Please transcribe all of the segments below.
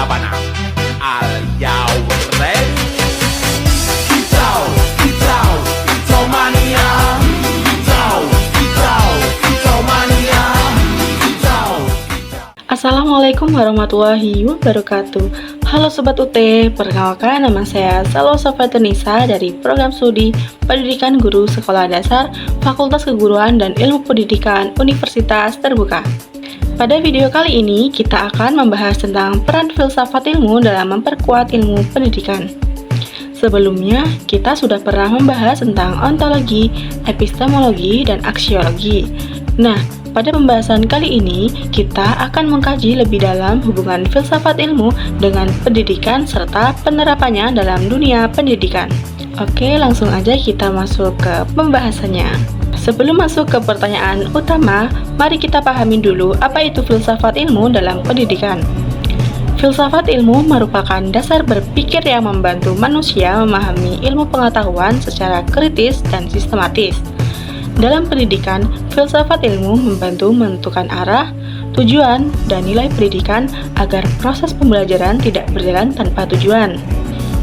Kenapa now? Are you ready? Kicau, kicau, kicau mania. Kicau, kicau, kicau mania. Kicau, kicau. Assalamualaikum warahmatullahi wabarakatuh. Halo Sobat UT, perkenalkan nama saya Salosa Fatunisa dari Program Studi Pendidikan Guru Sekolah Dasar Fakultas Keguruan dan Ilmu Pendidikan Universitas Terbuka. Pada video kali ini kita akan membahas tentang peran filsafat ilmu dalam memperkuat ilmu pendidikan. Sebelumnya, kita sudah pernah membahas tentang ontologi, epistemologi, dan aksiologi. Nah, pada pembahasan kali ini, kita akan mengkaji lebih dalam hubungan filsafat ilmu dengan pendidikan serta penerapannya dalam dunia pendidikan. Oke, langsung aja kita masuk ke pembahasannya. Sebelum masuk ke pertanyaan utama, mari kita pahami dulu apa itu filsafat ilmu dalam pendidikan. Filsafat ilmu merupakan dasar berpikir yang membantu manusia memahami ilmu pengetahuan secara kritis dan sistematis. Dalam pendidikan, filsafat ilmu membantu menentukan arah, tujuan, dan nilai pendidikan agar proses pembelajaran tidak berjalan tanpa tujuan.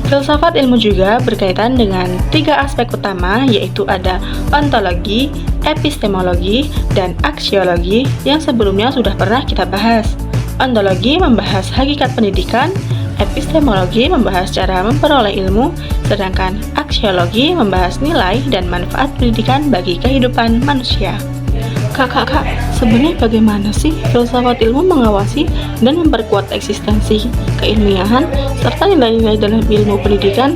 Filsafat ilmu juga berkaitan dengan tiga aspek utama, yaitu ada ontologi, epistemologi, dan aksiologi yang sebelumnya sudah pernah kita bahas. Ontologi membahas hakikat pendidikan, epistemologi membahas cara memperoleh ilmu, sedangkan aksiologi membahas nilai dan manfaat pendidikan bagi kehidupan manusia. Kak, sebenarnya bagaimana sih filsafat ilmu mengawasi dan memperkuat eksistensi keilmiahan serta nilai-nilai dalam ilmu pendidikan?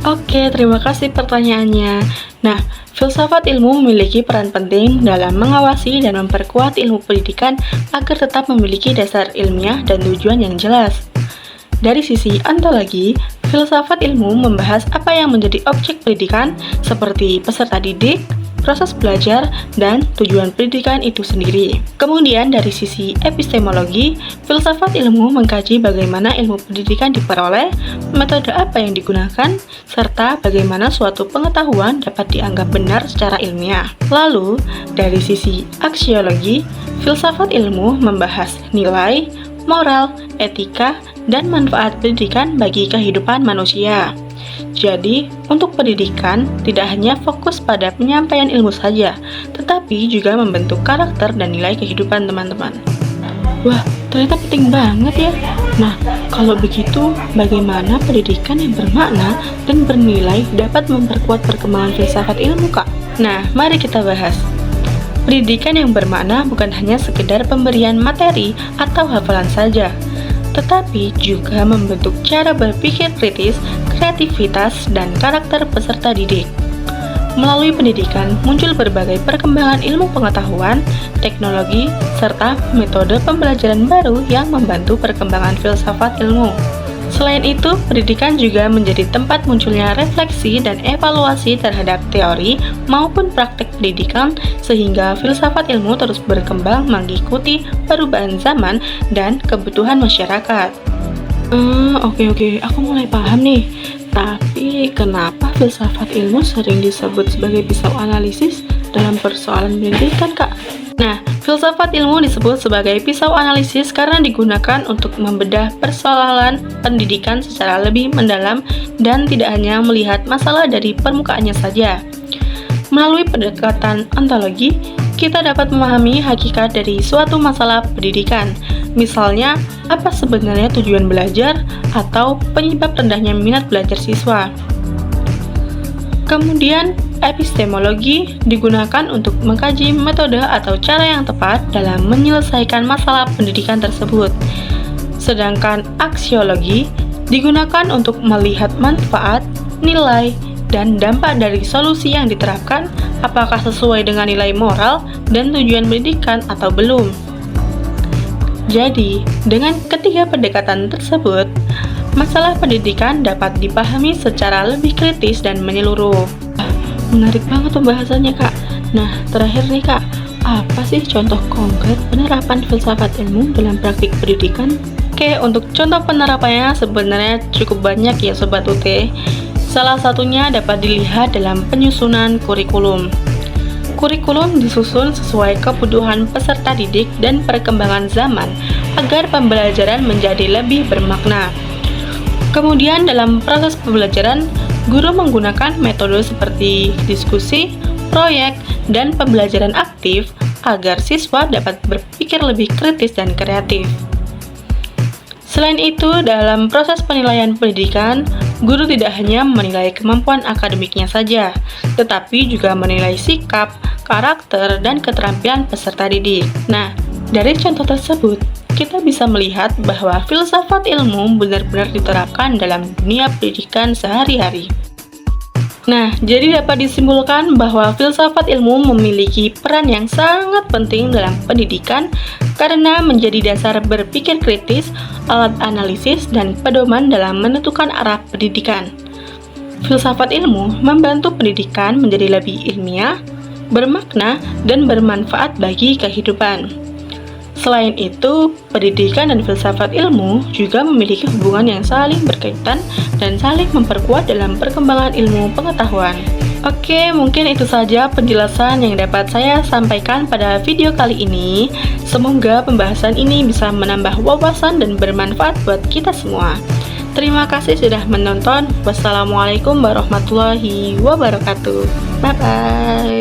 Oke, terima kasih pertanyaannya. Nah, filsafat ilmu memiliki peran penting dalam mengawasi dan memperkuat ilmu pendidikan agar tetap memiliki dasar ilmiah dan tujuan yang jelas. Dari sisi ontologi, filsafat ilmu membahas apa yang menjadi objek pendidikan seperti peserta didik, proses belajar, dan tujuan pendidikan itu sendiri. Kemudian dari sisi epistemologi, filsafat ilmu mengkaji bagaimana ilmu pendidikan diperoleh, metode apa yang digunakan, serta bagaimana suatu pengetahuan dapat dianggap benar secara ilmiah. Lalu, dari sisi aksiologi, filsafat ilmu membahas nilai, moral, etika, dan manfaat pendidikan bagi kehidupan manusia. Jadi, untuk pendidikan tidak hanya fokus pada penyampaian ilmu saja, tetapi juga membentuk karakter dan nilai kehidupan teman-teman. Wah, ternyata penting banget ya. Nah, kalau begitu, bagaimana pendidikan yang bermakna dan bernilai dapat memperkuat perkembangan filsafat ilmu, Kak? Nah, mari kita bahas. Pendidikan yang bermakna bukan hanya sekedar pemberian materi atau hafalan saja, tetapi juga membentuk cara berpikir kritis, kreativitas, dan karakter peserta didik. Melalui pendidikan, muncul berbagai perkembangan ilmu pengetahuan, teknologi, serta metode pembelajaran baru yang membantu perkembangan filsafat ilmu. Selain itu, pendidikan juga menjadi tempat munculnya refleksi dan evaluasi terhadap teori maupun praktek pendidikan, sehingga filsafat ilmu terus berkembang mengikuti perubahan zaman dan kebutuhan masyarakat. Oke, aku mulai paham nih. Tapi kenapa filsafat ilmu sering disebut sebagai pisau analisis dalam persoalan pendidikan, Kak? Nah, filsafat ilmu disebut sebagai pisau analisis karena digunakan untuk membedah persoalan pendidikan secara lebih mendalam dan tidak hanya melihat masalah dari permukaannya saja. Melalui pendekatan ontologi, kita dapat memahami hakikat dari suatu masalah pendidikan. Misalnya, apa sebenarnya tujuan belajar atau penyebab rendahnya minat belajar siswa. Kemudian, epistemologi digunakan untuk mengkaji metode atau cara yang tepat dalam menyelesaikan masalah pendidikan tersebut. Sedangkan aksiologi digunakan untuk melihat manfaat, nilai, dan dampak dari solusi yang diterapkan, apakah sesuai dengan nilai moral dan tujuan pendidikan atau belum. Jadi, dengan ketiga pendekatan tersebut, masalah pendidikan dapat dipahami secara lebih kritis dan menyeluruh. Menarik banget pembahasannya, Kak. Nah, terakhir nih, Kak, apa sih contoh konkret penerapan filsafat ilmu dalam praktik pendidikan? Oke, untuk contoh penerapannya sebenarnya cukup banyak ya Sobat UT. Salah satunya dapat dilihat dalam penyusunan kurikulum. Kurikulum disusun sesuai kebutuhan peserta didik dan perkembangan zaman agar pembelajaran menjadi lebih bermakna. Kemudian dalam proses pembelajaran, guru menggunakan metode seperti diskusi, proyek, dan pembelajaran aktif agar siswa dapat berpikir lebih kritis dan kreatif. Selain itu, dalam proses penilaian pendidikan, guru tidak hanya menilai kemampuan akademiknya saja, tetapi juga menilai sikap, karakter, dan keterampilan peserta didik. Nah, dari contoh tersebut, kita bisa melihat bahwa filsafat ilmu benar-benar diterapkan dalam dunia pendidikan sehari-hari. Nah, jadi dapat disimpulkan bahwa filsafat ilmu memiliki peran yang sangat penting dalam pendidikan karena menjadi dasar berpikir kritis, alat analisis, dan pedoman dalam menentukan arah pendidikan. Filsafat ilmu membantu pendidikan menjadi lebih ilmiah, bermakna, dan bermanfaat bagi kehidupan. Selain itu, pendidikan dan filsafat ilmu juga memiliki hubungan yang saling berkaitan dan saling memperkuat dalam perkembangan ilmu pengetahuan. Oke, mungkin itu saja penjelasan yang dapat saya sampaikan pada video kali ini. Semoga pembahasan ini bisa menambah wawasan dan bermanfaat buat kita semua. Terima kasih sudah menonton. Wassalamualaikum warahmatullahi wabarakatuh. Bye-bye.